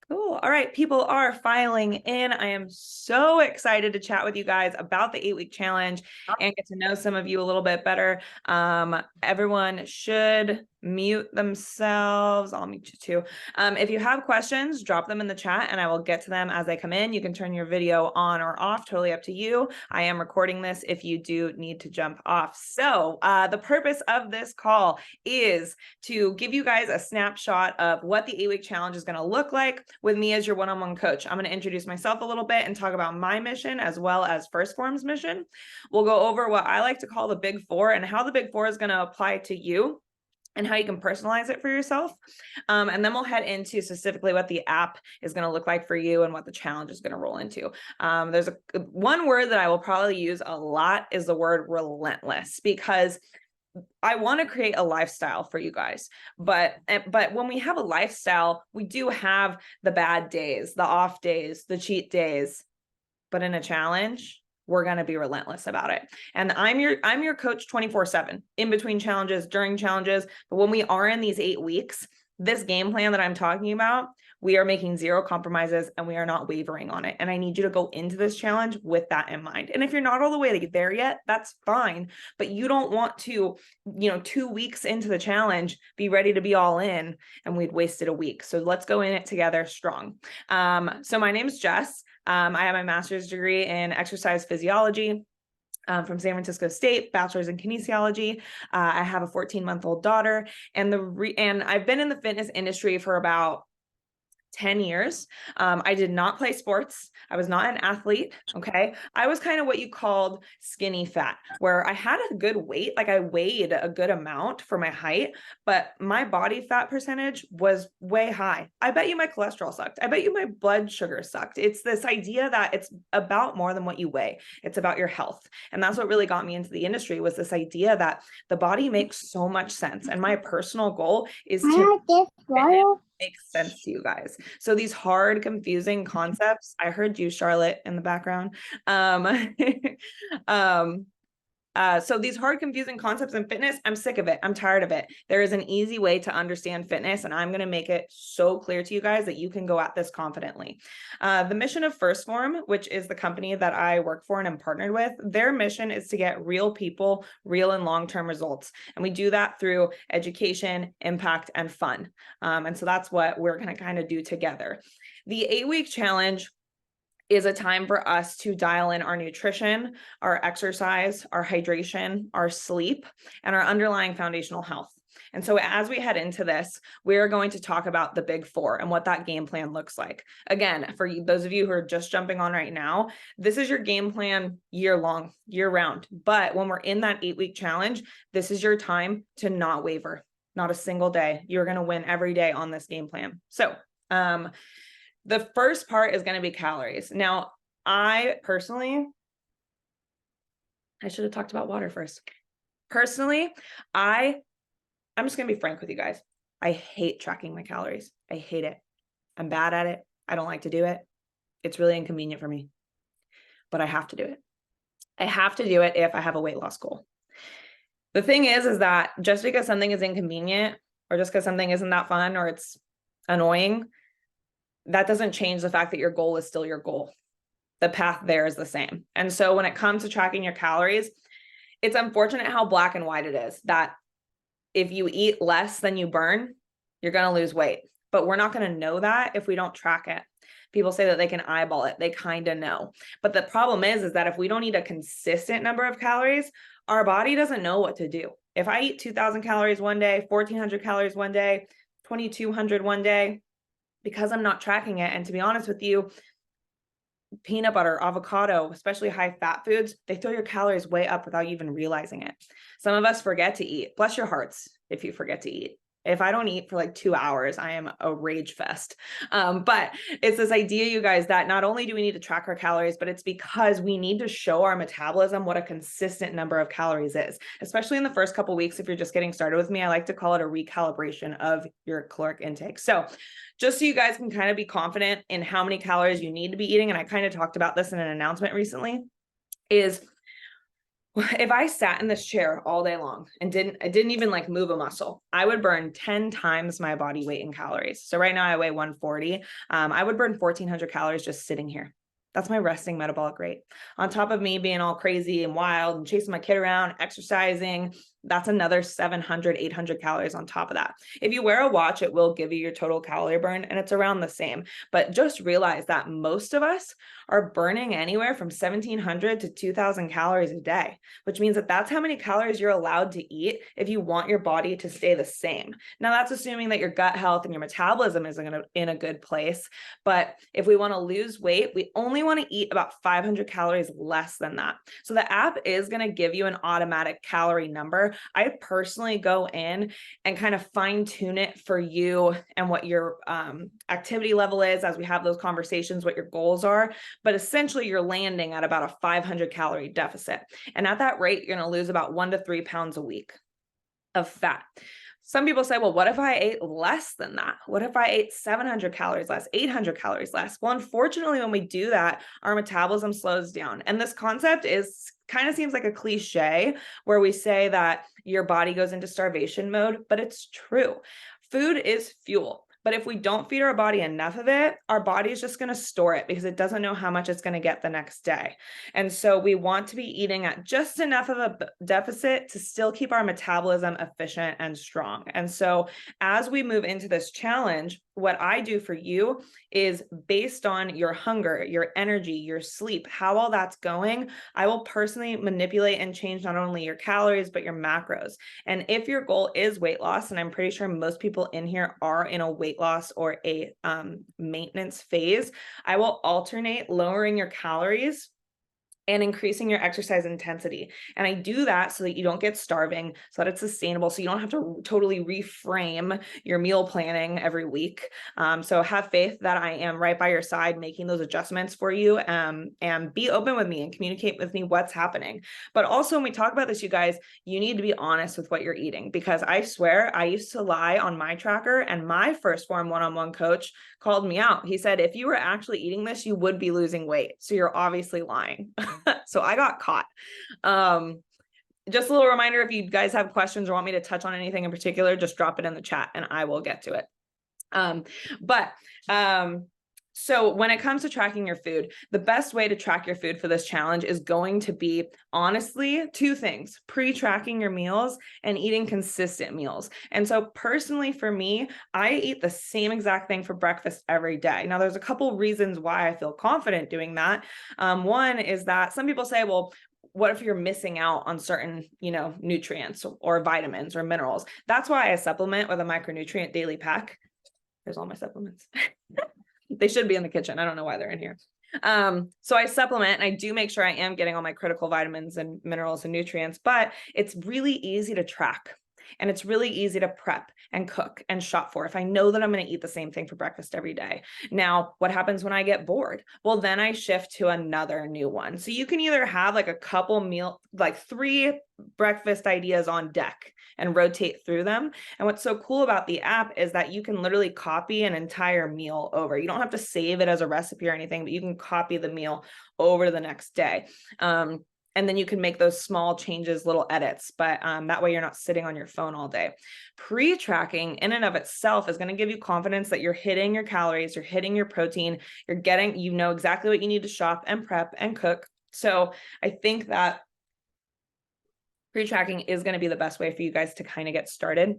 Cool. All right. People are filing in. I am so excited to chat with you guys about the 8-week challenge and get to know some of you a little bit better. Everyone should mute themselves. I'll mute you too. If you have questions, drop them in the chat and I will get to them as they come in. You can turn your video on or off, totally up to you. I am recording this if you do need to jump off. So the purpose of this call is to give you guys a snapshot of what the 8-week challenge is going to look like with me as your one-on-one coach. I'm going to introduce myself a little bit and talk about my mission as well as 1st Form's mission. We'll go over what I like to call the Big Four and how the Big Four is going to apply to you and how you can personalize it for yourself. And then we'll head into specifically what the app is going to look like for you and what the challenge is going to roll into. There's one word that I will probably use a lot is the word relentless, because I want to create a lifestyle for you guys, but when we have a lifestyle, we do have the bad days, the off days, the cheat days, but in a challenge, we're going to be relentless about it. And I'm your coach 24/7 in between challenges, during challenges. But when we are in these 8 weeks, this game plan that I'm talking about, we are making 0 compromises and we are not wavering on it. And I need you to go into this challenge with that in mind. And if you're not all the way there yet, that's fine. But you don't want to, 2 weeks into the challenge, be ready to be all in and we'd wasted a week. So let's go in it together strong. So my name's Jess. I have my master's degree in exercise physiology from San Francisco State, bachelor's in kinesiology. I have a 14-month-old daughter, and I've been in the fitness industry for about 10 years. I did not play sports. I was not an athlete. Okay. I was kind of what you called skinny fat, where I had a good weight. Like I weighed a good amount for my height, but my body fat percentage was way high. I bet you my cholesterol sucked. I bet you my blood sugar sucked. It's this idea that it's about more than what you weigh. It's about your health. And that's what really got me into the industry, was this idea that the body makes so much sense. And my personal goal is to make sense to you guys. So these hard, confusing concepts, I heard you, Charlotte, in the background. So these hard, confusing concepts in fitness, I'm sick of it. I'm tired of it. There is an easy way to understand fitness, and I'm going to make it so clear to you guys that you can go at this confidently. The mission of 1st Form, which is the company that I work for and am partnered with, their mission is to get real people, real and long-term results. And we do that through education, impact, and fun. And so that's what we're going to kind of do together. The 8-week challenge is a time for us to dial in our nutrition, our exercise, our hydration, our sleep, and our underlying foundational health. And so as we head into this, we're going to talk about the Big Four and what that game plan looks like. Again, for those of you who are just jumping on right now, this is your game plan year long, year round. But when we're in that 8-week challenge, this is your time to not waver, not a single day. You're going to win every day on this game plan. So, the first part is going to be calories. Now, I should have talked about water first. Personally, I'm just going to be frank with you guys. I hate tracking my calories. I hate it. I'm bad at it. I don't like to do it. It's really inconvenient for me, but I have to do it. I have to do it if I have a weight loss goal. The thing is that just because something is inconvenient, or just because something isn't that fun, or it's annoying, that doesn't change the fact that your goal is still your goal. The path there is the same. And so when it comes to tracking your calories, it's unfortunate how black and white it is, that if you eat less than you burn, you're going to lose weight. But we're not going to know that if we don't track it. People say that they can eyeball it. They kind of know. But the problem is that if we don't eat a consistent number of calories, our body doesn't know what to do. If I eat 2,000 calories one day, 1,400 calories one day, 2,200 one day, because I'm not tracking it. And to be honest with you, peanut butter, avocado, especially high fat foods, they throw your calories way up without you even realizing it. Some of us forget to eat. Bless your hearts if you forget to eat. If I don't eat for like 2 hours, I am a rage fest. But it's this idea, you guys, that not only do we need to track our calories, but it's because we need to show our metabolism what a consistent number of calories is, especially in the first couple of weeks. If you're just getting started with me, I like to call it a recalibration of your caloric intake. So just so you guys can kind of be confident in how many calories you need to be eating, and I kind of talked about this in an announcement recently, is If I sat in this chair all day long and I didn't even like move a muscle, I would burn 10 times my body weight in calories. So right now I weigh 140. I would burn 1,400 calories just sitting here. That's my resting metabolic rate. On top of me being all crazy and wild and chasing my kid around, exercising, that's another 700, 800 calories on top of that. If you wear a watch, it will give you your total calorie burn, and it's around the same. But just realize that most of us are burning anywhere from 1,700 to 2,000 calories a day, which means that that's how many calories you're allowed to eat if you want your body to stay the same. Now, that's assuming that your gut health and your metabolism is in a good place. But if we want to lose weight, we only want to eat about 500 calories less than that. So the app is going to give you an automatic calorie number. I personally go in and kind of fine tune it for you and what your activity level is as we have those conversations, what your goals are. But essentially, you're landing at about a 500 calorie deficit. And at that rate, you're going to lose about 1 to 3 pounds a week of fat. Some people say, well, what if I ate less than that? What if I ate 700 calories less, 800 calories less? Well, unfortunately, when we do that, our metabolism slows down. And this concept is kind of seems like a cliche where we say that your body goes into starvation mode, but it's true. Food is fuel. But if we don't feed our body enough of it, our body is just going to store it because it doesn't know how much it's going to get the next day. And so we want to be eating at just enough of a deficit to still keep our metabolism efficient and strong. And so as we move into this challenge, what I do for you is based on your hunger, your energy, your sleep, how all that's going, I will personally manipulate and change not only your calories, but your macros. And if your goal is weight loss, and I'm pretty sure most people in here are in a weight loss or a maintenance phase, I will alternate lowering your calories and increasing your exercise intensity. And I do that so that you don't get starving, so that it's sustainable, so you don't have to totally reframe your meal planning every week. So have faith that I am right by your side making those adjustments for you, and be open with me and communicate with me what's happening. But also when we talk about this, you guys, you need to be honest with what you're eating, because I swear I used to lie on my tracker, and my first form one-on-one coach called me out. He said, if you were actually eating this, you would be losing weight. So you're obviously lying. So I got caught. Just a little reminder, if you guys have questions or want me to touch on anything in particular, just drop it in the chat and I will get to it. So when it comes to tracking your food, the best way to track your food for this challenge is going to be, honestly, 2 things: pre-tracking your meals and eating consistent meals. And so personally for me, I eat the same exact thing for breakfast every day. Now, there's a couple reasons why I feel confident doing that. One is that some people say, well, what if you're missing out on certain, nutrients or vitamins or minerals? That's why I supplement with a micronutrient daily pack. There's all my supplements. They should be in the kitchen. I don't know why they're in here. So I supplement and I do make sure I am getting all my critical vitamins and minerals and nutrients, but it's really easy to track. And it's really easy to prep and cook and shop for if I know that I'm going to eat the same thing for breakfast every day. Now, what happens when I get bored? Well, then I shift to another new one. So you can either have like a couple like 3 breakfast ideas on deck and rotate through them. And what's so cool about the app is that you can literally copy an entire meal over. You don't have to save it as a recipe or anything, but you can copy the meal over the next day. And then you can make those small changes, little edits, but that way you're not sitting on your phone all day. Pre-tracking in and of itself is going to give you confidence that you're hitting your calories, you're hitting your protein, you know exactly what you need to shop and prep and cook. So I think that pre-tracking is going to be the best way for you guys to kind of get started,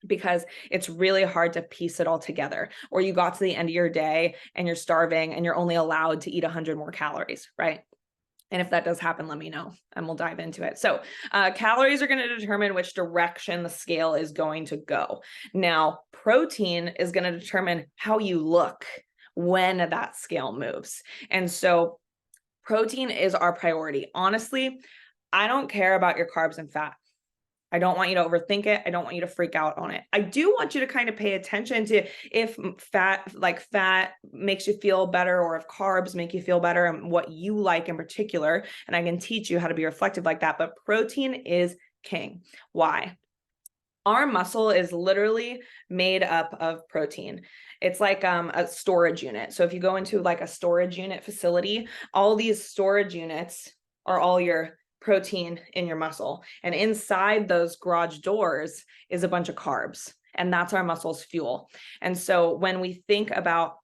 because it's really hard to piece it all together. Or you got to the end of your day and you're starving and you're only allowed to eat 100 more calories, right? And if that does happen, let me know and we'll dive into it. So calories are going to determine which direction the scale is going to go. Now, protein is going to determine how you look when that scale moves. And so protein is our priority. Honestly, I don't care about your carbs and fat. I don't want you to overthink it. I don't want you to freak out on it. I do want you to kind of pay attention to if fat makes you feel better, or if carbs make you feel better, and what you like in particular. And I can teach you how to be reflective like that. But protein is king. Why? Our muscle is literally made up of protein. It's like a storage unit. So if you go into like a storage unit facility, all these storage units are all your protein in your muscle. And inside those garage doors is a bunch of carbs, and that's our muscle's fuel. And so when we think about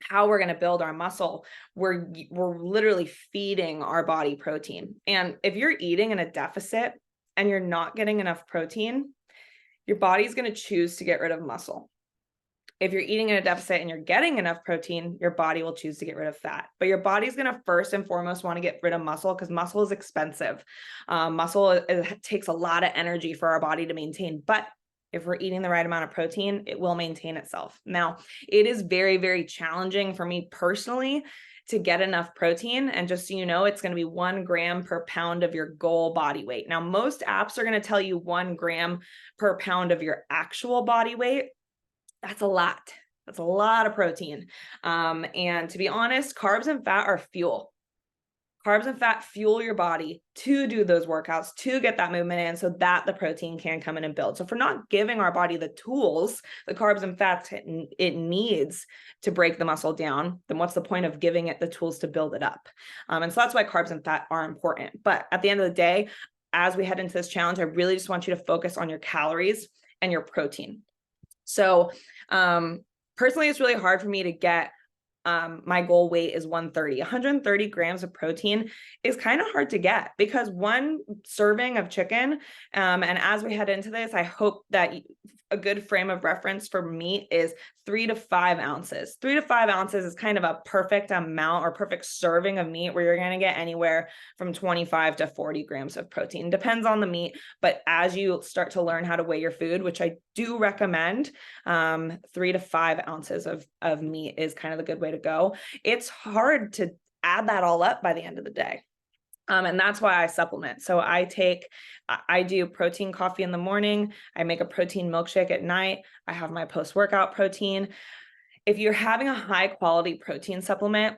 how we're going to build our muscle, we're literally feeding our body protein. And if you're eating in a deficit and you're not getting enough protein, your body's going to choose to get rid of muscle. If you're eating in a deficit and you're getting enough protein, your body will choose to get rid of fat. But your body's going to first and foremost want to get rid of muscle, because muscle is expensive. It takes a lot of energy for our body to maintain. But if we're eating the right amount of protein, it will maintain itself. Now, it is very, very challenging for me personally to get enough protein. And just so you know, it's going to be 1 gram per pound of your goal body weight. Now, most apps are going to tell you 1 gram per pound of your actual body weight. That's a lot. That's a lot of protein. And to be honest, carbs and fat are fuel. Carbs and fat fuel your body to do those workouts, to get that movement in, so that the protein can come in and build. So if we're not giving our body the tools, the carbs and fats it needs to break the muscle down, then what's the point of giving it the tools to build it up? And so that's why carbs and fat are important. But at the end of the day, as we head into this challenge, I really just want you to focus on your calories and your protein. So personally, it's really hard for me to get my goal weight is 130 grams of protein is kind of hard to get, because 1 serving of chicken, and as we head into this, I hope that a good frame of reference for meat is 3 to 5 ounces. 3 to 5 ounces is kind of a perfect amount or perfect serving of meat, where you're going to get anywhere from 25 to 40 grams of protein. Depends on the meat, but as you start to learn how to weigh your food, which I do recommend, 3 to 5 ounces of meat is kind of the good way to go. It's hard to add that all up by the end of the day. And that's why I supplement. So I do protein coffee in the morning. I make a protein milkshake at night. I have my post-workout protein. If you're having a high quality protein supplement,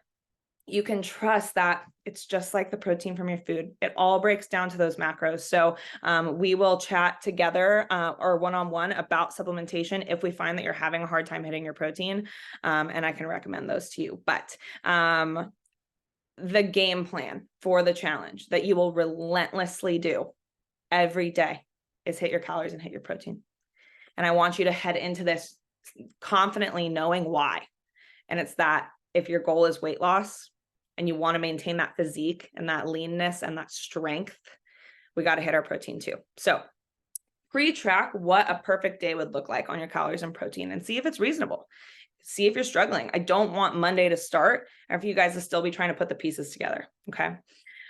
you can trust that it's just like the protein from your food. It all breaks down to those macros. So we will chat together or one-on-one about supplementation if we find that you're having a hard time hitting your protein. And I can recommend those to you. But the game plan for the challenge that you will relentlessly do every day is hit your calories and hit your protein. And I want you to head into this confidently knowing why. And it's that if your goal is weight loss and you want to maintain that physique and that leanness and that strength, we got to hit our protein too. So pre-track what a perfect day would look like on your calories and protein and see if it's reasonable. See if you're struggling. I don't want Monday to start and for you guys to still be trying to put the pieces together. Okay.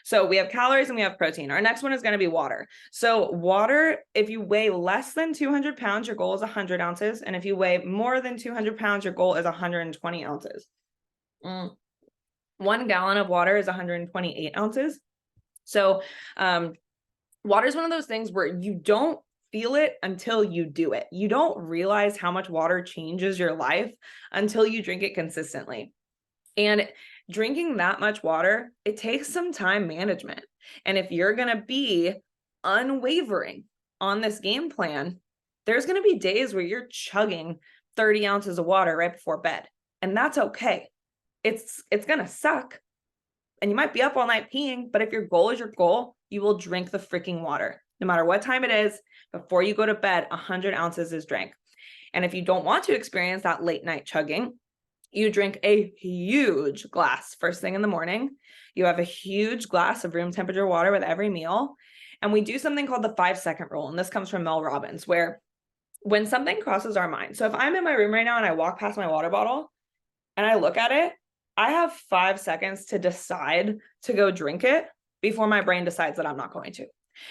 So we have calories and we have protein. Our next one is going to be water. So water, if you weigh less than 200 pounds, your goal is 100 ounces. And if you weigh more than 200 pounds, your goal is 120 ounces. 1 gallon of water is 128 ounces. So water is one of those things where you don't feel it until you do it. You don't realize how much water changes your life until you drink it consistently. And drinking that much water, it takes some time management. And if you're going to be unwavering on this game plan, there's going to be days where you're chugging 30 ounces of water right before bed. And that's okay. It's going to suck. And you might be up all night peeing, but if your goal is your goal, you will drink the freaking water. No matter what time it is, before you go to bed, 100 ounces is drank. And if you don't want to experience that late night chugging, you drink a huge glass first thing in the morning. You have a huge glass of room temperature water with every meal. And we do something called the 5-second rule. And this comes from Mel Robbins, where when something crosses our mind, so if I'm in my room right now and I walk past my water bottle and I look at it, I have 5 seconds to decide to go drink it before my brain decides that I'm not going to.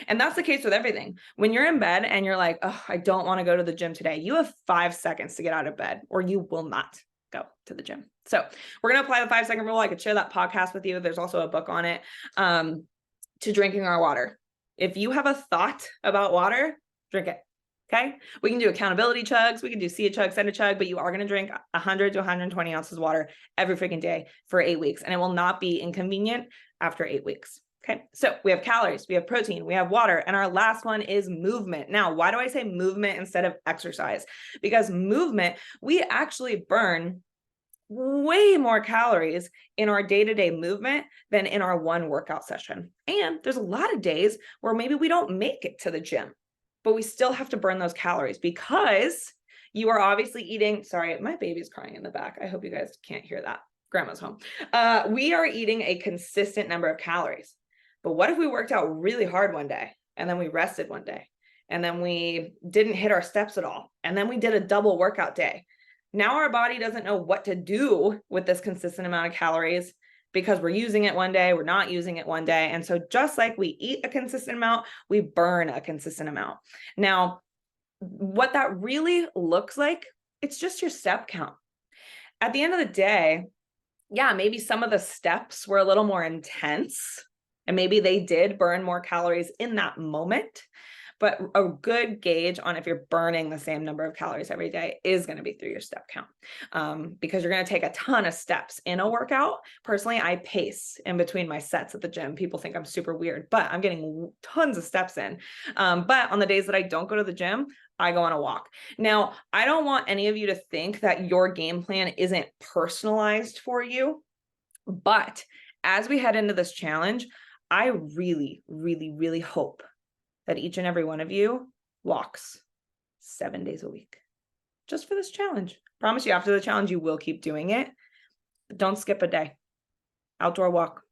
And that's the case with everything. When you're in bed and you're like, oh, I don't want to go to the gym today, you have 5 seconds to get out of bed or you will not go to the gym. So we're going to apply the 5-second rule. I could share that podcast with you. There's also a book on it, to drinking our water. If you have a thought about water, drink it. Okay. We can do accountability chugs. We can do see a chug, send a chug, but you are going to drink 100 to 120 ounces of water every freaking day for 8 weeks. And it will not be inconvenient after 8 weeks. Okay. So we have calories, we have protein, we have water, and our last one is movement. Now, why do I say movement instead of exercise? Because movement, we actually burn way more calories in our day-to-day movement than in our one workout session. And there's a lot of days where maybe we don't make it to the gym, but we still have to burn those calories because you are obviously eating. Sorry, my baby's crying in the back. I hope you guys can't hear that. Grandma's home. We are eating a consistent number of calories. But what if we worked out really hard one day and then we rested one day and then we didn't hit our steps at all and then we did a double workout day? Now our body doesn't know what to do with this consistent amount of calories because we're using it one day, we're not using it one day. And so just like we eat a consistent amount, we burn a consistent amount. Now, what that really looks like, it's just your step count. At the end of the day, yeah, maybe some of the steps were a little more intense and maybe they did burn more calories in that moment. But a good gauge on if you're burning the same number of calories every day is going to be through your step count, because you're going to take a ton of steps in a workout. Personally, I pace in between my sets at the gym. People think I'm super weird, but I'm getting tons of steps in. But on the days that I don't go to the gym, I go on a walk. Now, I don't want any of you to think that your game plan isn't personalized for you, but as we head into this challenge, I really, really, really hope that each and every one of you walks 7 days a week just for this challenge. Promise you, after the challenge, you will keep doing it. But don't skip a day. Outdoor walk,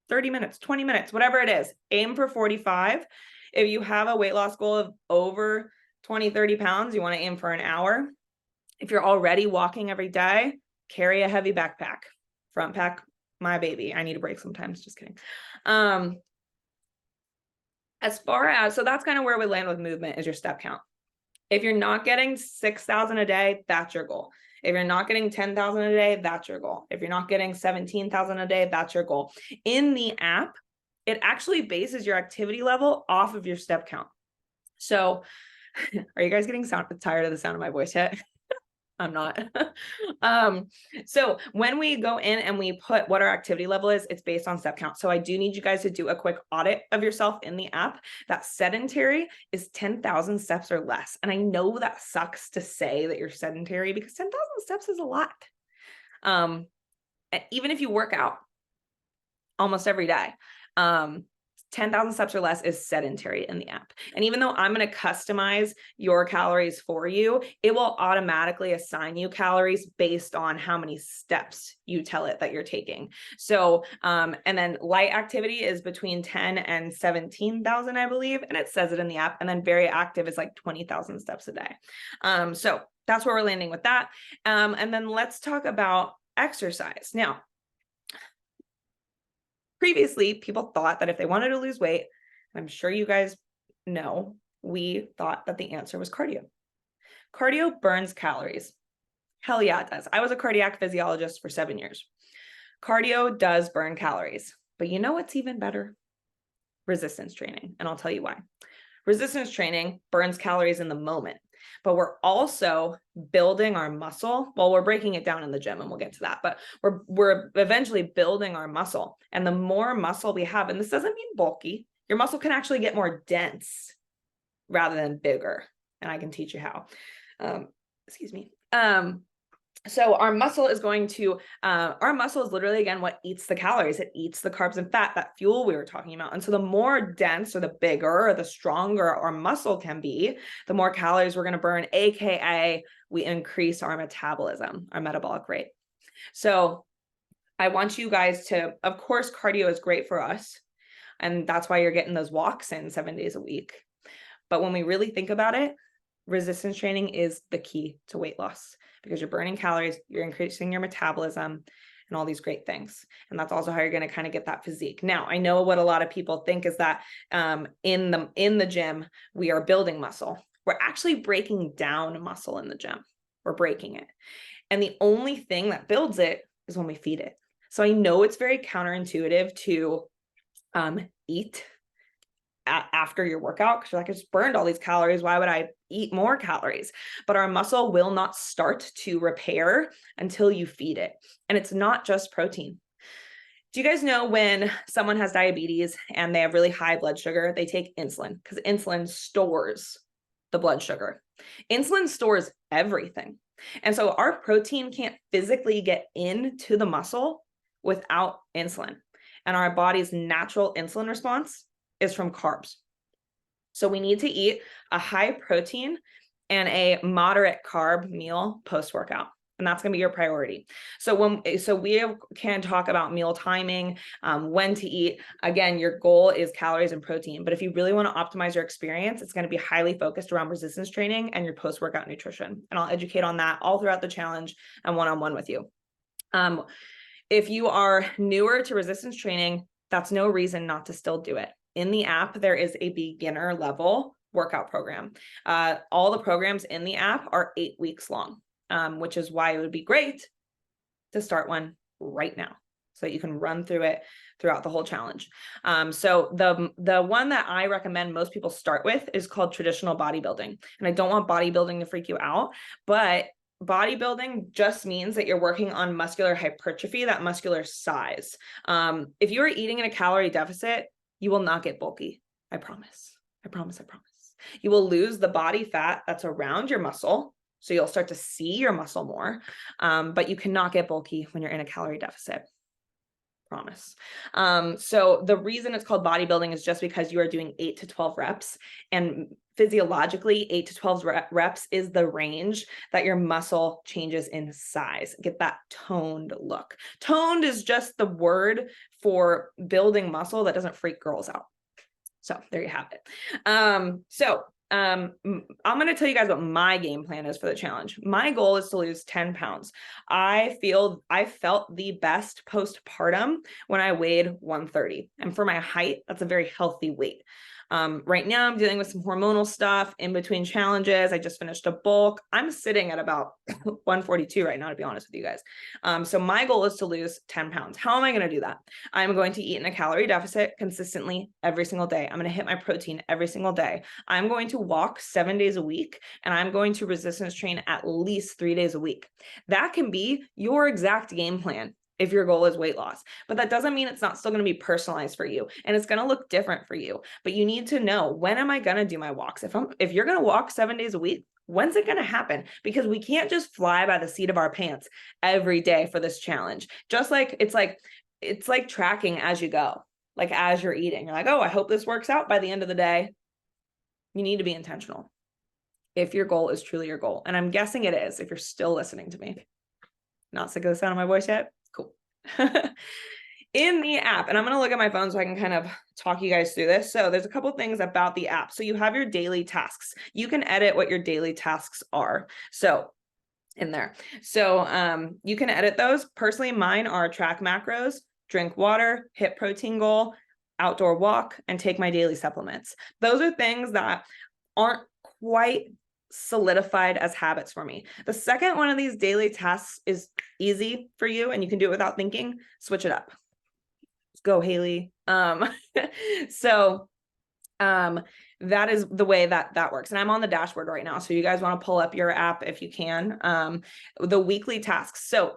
30 minutes, 20 minutes, whatever it is. Aim for 45. If you have a weight loss goal of over 20, 30 pounds, you want to aim for an hour. If you're already walking every day, carry a heavy backpack. Front pack, my baby. I need a break sometimes, just kidding. As far as, so that's kind of where we land with movement is your step count. If you're not getting 6,000 a day, that's your goal. If you're not getting 10,000 a day, that's your goal. If you're not getting 17,000 a day, that's your goal. In the app, it actually bases your activity level off of your step count. So are you guys getting tired of the sound of my voice yet? I'm not. So when we go in and we put what our activity level is, it's based on step count. So I do need you guys to do a quick audit of yourself in the app. That sedentary is 10,000 steps or less. And I know that sucks to say that you're sedentary because 10,000 steps is a lot. Even if you work out almost every day, 10,000 steps or less is sedentary in the app. And even though I'm going to customize your calories for you, it will automatically assign you calories based on how many steps you tell it that you're taking. So, and then light activity is between 10 and 17,000, I believe. And it says it in the app. And then very active is like 20,000 steps a day. So that's where we're landing with that. And then let's talk about exercise. Now, previously, people thought that if they wanted to lose weight, I'm sure you guys know, we thought that the answer was cardio. Cardio burns calories. Hell yeah, it does. I was a cardiac physiologist for 7 years. Cardio does burn calories, but you know what's even better? Resistance training, and I'll tell you why. Resistance training burns calories in the moment, but we're also building our muscle. Well, we're breaking it down in the gym and we'll get to that, but we're eventually building our muscle. And the more muscle we have, and this doesn't mean bulky, your muscle can actually get more dense rather than bigger. And I can teach you how. Excuse me. So our muscle is going to, our muscle is literally, again, what eats the calories. It eats the carbs and fat, that fuel we were talking about. And so the more dense or the bigger or the stronger our muscle can be, the more calories we're going to burn, AKA we increase our metabolism, our metabolic rate. So I want you guys to, of course, cardio is great for us. And that's why you're getting those walks in 7 days a week. But when we really think about it, resistance training is the key to weight loss because you're burning calories, you're increasing your metabolism and all these great things. And that's also how you're going to kind of get that physique. Now, I know what a lot of people think is that in the gym, we are building muscle. We're actually breaking down muscle in the gym. We're breaking it. And the only thing that builds it is when we feed it. So I know it's very counterintuitive to eat after your workout because you're like, I just burned all these calories. Why would I eat more calories? But our muscle will not start to repair until you feed it. And it's not just protein. Do you guys know when someone has diabetes and they have really high blood sugar, they take insulin because insulin stores the blood sugar. Insulin stores everything. And so our protein can't physically get into the muscle without insulin. And our body's natural insulin response is from carbs. So we need to eat a high protein and a moderate carb meal post-workout. And that's going to be your priority. So we can talk about meal timing, when to eat. Again, your goal is calories and protein. But if you really want to optimize your experience, it's going to be highly focused around resistance training and your post-workout nutrition. And I'll educate on that all throughout the challenge and one-on-one with you. If you are newer to resistance training, that's no reason not to still do it. In the app, there is a beginner level workout program. All the programs in the app are 8 weeks long. Which is why it would be great to start one right now so that you can run through it throughout the whole challenge. So the one that I recommend most people start with is called traditional bodybuilding. And I don't want bodybuilding to freak you out, but bodybuilding just means that you're working on muscular hypertrophy, that muscular size. If you are eating in a calorie deficit, you will not get bulky. I promise. I promise. I promise. You will lose the body fat that's around your muscle. So you'll start to see your muscle more, but you cannot get bulky when you're in a calorie deficit. Promise. So the reason it's called bodybuilding is just because you are doing 8 to 12 reps, and physiologically 8 to 12 reps is the range that your muscle changes in size. Get that toned look. Toned is just the word for building muscle that doesn't freak girls out. So there you have it. I'm going to tell you guys what my game plan is for the challenge. My goal is to lose 10 pounds. I felt the best postpartum when I weighed 130. And for my height, that's a very healthy weight. Right now I'm dealing with some hormonal stuff in between challenges. I just finished a bulk. I'm sitting at about 142 right now, to be honest with you guys. So my goal is to lose 10 pounds. How am I going to do that? I'm going to eat in a calorie deficit consistently every single day. I'm going to hit my protein every single day. I'm going to walk 7 days a week, and I'm going to resistance train at least 3 days a week. That can be your exact game plan if your goal is weight loss, but that doesn't mean it's not still going to be personalized for you, and it's going to look different for you. But you need to know, when am I going to do my walks? If you're going to walk 7 days a week, when's it going to happen? Because we can't just fly by the seat of our pants every day for this challenge. Just like it's like tracking as you go, like as you're eating, you're like, oh, I hope this works out by the end of the day. You need to be intentional if your goal is truly your goal. And I'm guessing it is, if you're still listening to me. Not sick of the sound of my voice yet? Cool. In the app, and I'm going to look at my phone so I can kind of talk you guys through this. So there's a couple things about the app. So you have your daily tasks. You can edit what your daily tasks are. So in there. So you can edit those. Personally, mine are track macros, drink water, hit protein goal, outdoor walk, and take my daily supplements. Those are things that aren't quite solidified as habits for me. The second one of these daily tasks is easy for you and you can do it without thinking, switch it up. Let's go, Haley. That is the way that works. And I'm on the dashboard right now. So you guys want to pull up your app if you can. The weekly tasks. So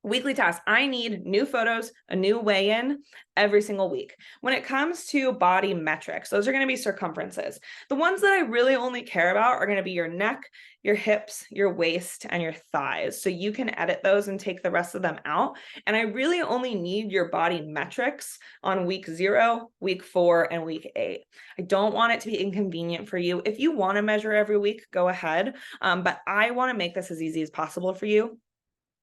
weekly tasks, I need new photos, a new weigh-in every single week. When it comes to body metrics, those are going to be circumferences. The ones that I really only care about are going to be your neck, your hips, your waist, and your thighs. So you can edit those and take the rest of them out. And I really only need your body metrics on week 0, week 4, and week 8. I don't want it to be inconvenient for you. If you want to measure every week, go ahead. But I want to make this as easy as possible for you.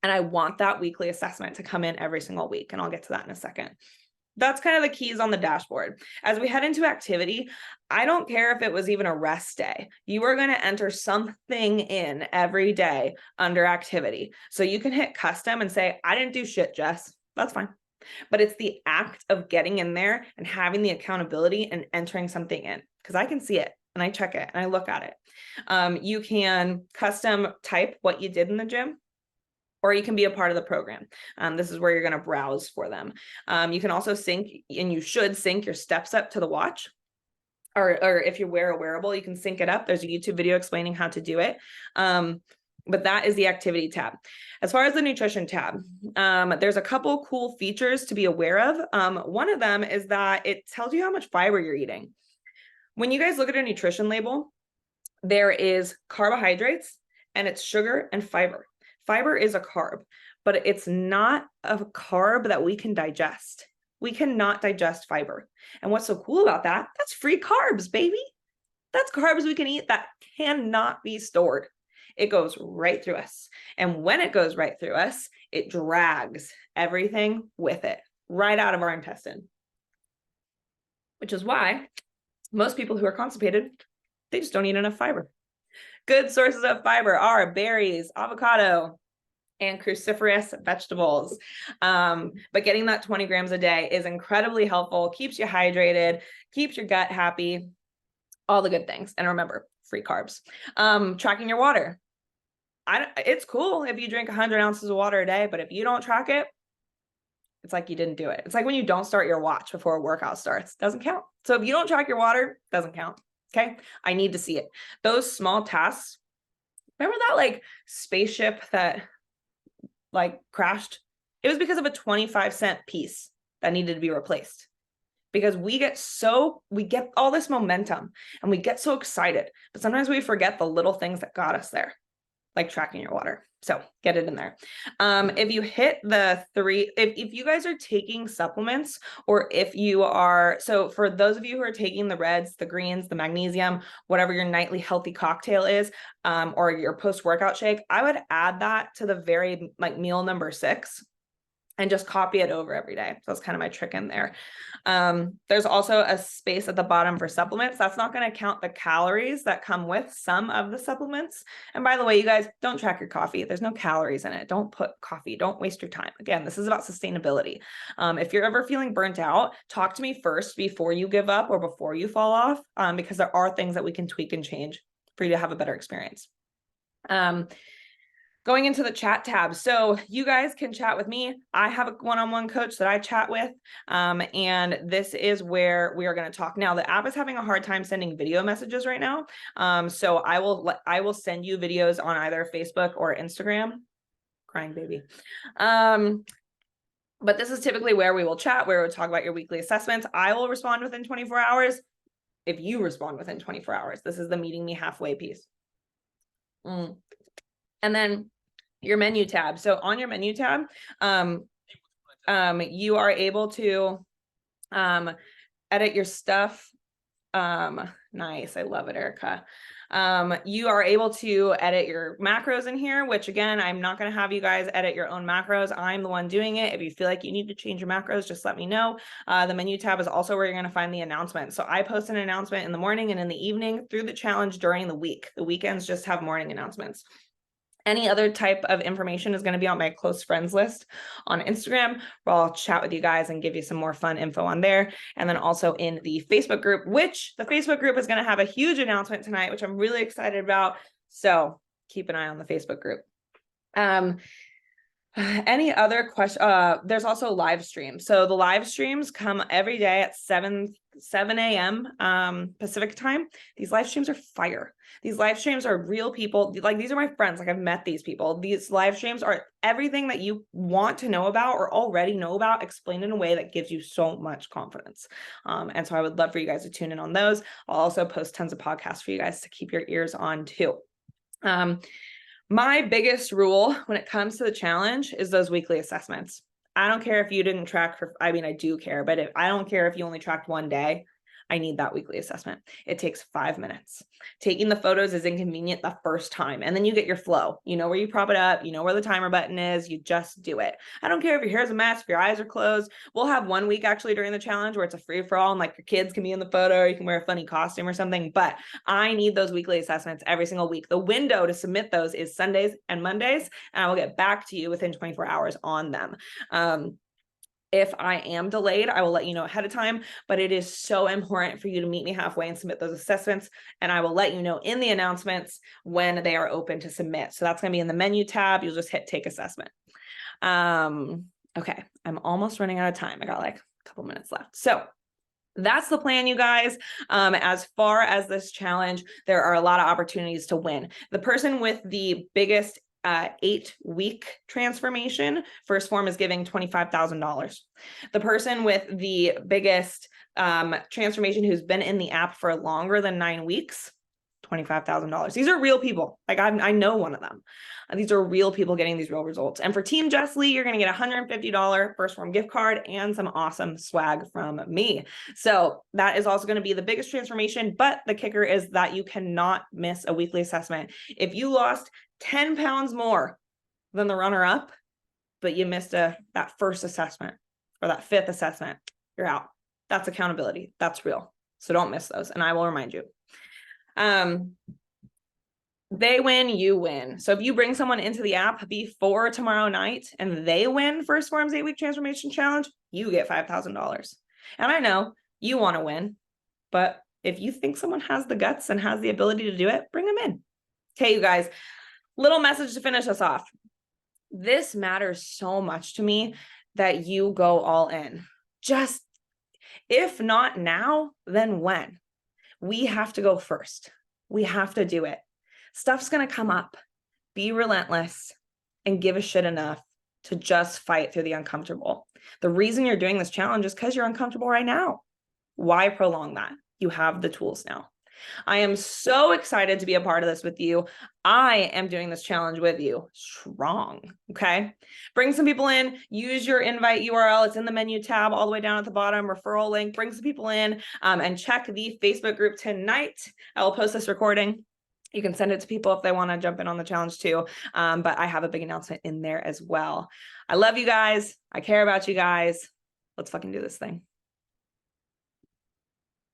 And I want that weekly assessment to come in every single week. And I'll get to that in a second. That's kind of the keys on the dashboard. As we head into activity, I don't care if it was even a rest day. You are going to enter something in every day under activity. So you can hit custom and say, I didn't do shit, Jess. That's fine. But it's the act of getting in there and having the accountability and entering something in, because I can see it and I check it and I look at it. You can custom type what you did in the gym, or you can be a part of the program. This is where you're going to browse for them. You can also sync, and you should sync your steps up to the watch. Or if you wear a wearable, you can sync it up. There's a YouTube video explaining how to do it. But that is the activity tab. As far as the nutrition tab, there's a couple cool features to be aware of. One of them is that it tells you how much fiber you're eating. When you guys look at a nutrition label, there is carbohydrates and it's sugar and fiber. Fiber is a carb, but it's not a carb that we can digest. We cannot digest fiber. And what's so cool about that? That's free carbs, baby. That's carbs we can eat that cannot be stored. It goes right through us. And when it goes right through us, it drags everything with it right out of our intestine. Which is why most people who are constipated, they just don't eat enough fiber. Good sources of fiber are berries, avocado, and cruciferous vegetables. But getting that 20 grams a day is incredibly helpful, keeps you hydrated, keeps your gut happy, all the good things. And remember, free carbs. Tracking your water. It's cool if you drink 100 ounces of water a day, but if you don't track it, it's like you didn't do it. It's like when you don't start your watch before a workout starts, doesn't count. So if you don't track your water, doesn't count. Okay. I need to see it. Those small tasks. Remember that like spaceship that like crashed? It was because of a 25-cent piece that needed to be replaced. Because we get all this momentum and we get so excited, but sometimes we forget the little things that got us there, like tracking your water. So get it in there. If you hit the 3, if you guys are taking supplements, or if you are, so for those of you who are taking the reds, the greens, the magnesium, whatever your nightly healthy cocktail is, or your post-workout shake, I would add that to the very like meal number 6 and just copy it over every day. So that's kind of my trick in there. There's also a space at the bottom for supplements. That's not going to count the calories that come with some of the supplements. And by the way, you guys, don't track your coffee. There's no calories in it. Don't put coffee. Don't waste your time. Again, this is about sustainability. If you're ever feeling burnt out, talk to me first before you give up or before you fall off, because there are things that we can tweak and change for you to have a better experience. Going into the chat tab. So you guys can chat with me. I have a one-on-one coach that I chat with. And this is where we are going to talk. Now, the app is having a hard time sending video messages right now. So I will send you videos on either Facebook or Instagram. Crying baby. But this is typically where we will chat, where we'll talk about your weekly assessments. I will respond within 24 hours. If you respond within 24 hours, this is the meeting me halfway piece. And then your menu tab. So on your menu tab, you are able to edit your stuff. Nice. I love it, Erica. You are able to edit your macros in here, which again, I'm not going to have you guys edit your own macros. I'm the one doing it. If you feel like you need to change your macros, just let me know. The menu tab is also where you're going to find the announcement. So I post an announcement in the morning and in the evening through the challenge during the week. The weekends just have morning announcements. Any other type of information is going to be on my close friends list on Instagram, where I'll chat with you guys and give you some more fun info on there. And then also in the Facebook group, which the Facebook group is going to have a huge announcement tonight, which I'm really excited about. So keep an eye on the Facebook group. Any other question? There's also live streams. So the live streams come every day at 7 a.m. Pacific time. These live streams are fire. These live streams are real people. Like, these are my friends. Like, I've met these people. These live streams are everything that you want to know about or already know about, explained in a way that gives you so much confidence. And so I would love for you guys to tune in on those. I'll also post tons of podcasts for you guys to keep your ears on too. My biggest rule when it comes to the challenge is those weekly assessments. I don't care if you didn't track for, I mean, I do care, but I don't care if you only tracked one day. I need that weekly assessment. It takes 5 minutes. Taking the photos is inconvenient the first time, and then you get your flow. You know where you prop it up. You know where the timer button is. You just do it. I don't care if your hair's a mess, if your eyes are closed. We'll have 1 week actually during the challenge where it's a free for all, and like your kids can be in the photo, or you can wear a funny costume or something. But I need those weekly assessments every single week. The window to submit those is Sundays and Mondays, and I will get back to you within 24 hours on them. If I am delayed, I will let you know ahead of time, but it is so important for you to meet me halfway and submit those assessments. And I will let you know in the announcements when they are open to submit. So that's going to be in the menu tab. You'll just hit take assessment. Okay. I'm almost running out of time. I got like a couple minutes left. So that's the plan, you guys. As far as this challenge, there are a lot of opportunities to win. The person with the biggest 8-week transformation, First Form is giving $25,000. The person with the biggest transformation who's been in the app for longer than 9 weeks, $25,000. These are real people. Like I know one of them. These are real people getting these real results. And for Team Jess Lee, you're going to get a $150 First Form gift card and some awesome swag from me. So that is also going to be the biggest transformation. But the kicker is that you cannot miss a weekly assessment. If you lost 10 pounds more than the runner-up, but you missed that first assessment or that fifth assessment, you're out. That's accountability. That's real. So don't miss those. And I will remind you. They win, you win. So if you bring someone into the app before tomorrow night and they win First Form's 8-week transformation challenge, you get $5,000. And I know you want to win, but if you think someone has the guts and has the ability to do it, bring them in. Okay, you guys, little message to finish us off. This matters so much to me that you go all in. Just, if not now, then when? We have to go first. We have to do it. Stuff's going to come up. Be relentless and give a shit enough to just fight through the uncomfortable. The reason you're doing this challenge is because you're uncomfortable right now. Why prolong that? You have the tools now. I am so excited to be a part of this with you. I am doing this challenge with you strong. Okay. Bring some people in, use your invite URL. It's in the menu tab all the way down at the bottom, referral link, bring some people in and check the Facebook group tonight. I will post this recording. You can send it to people if they want to jump in on the challenge too. But I have a big announcement in there as well. I love you guys. I care about you guys. Let's fucking do this thing.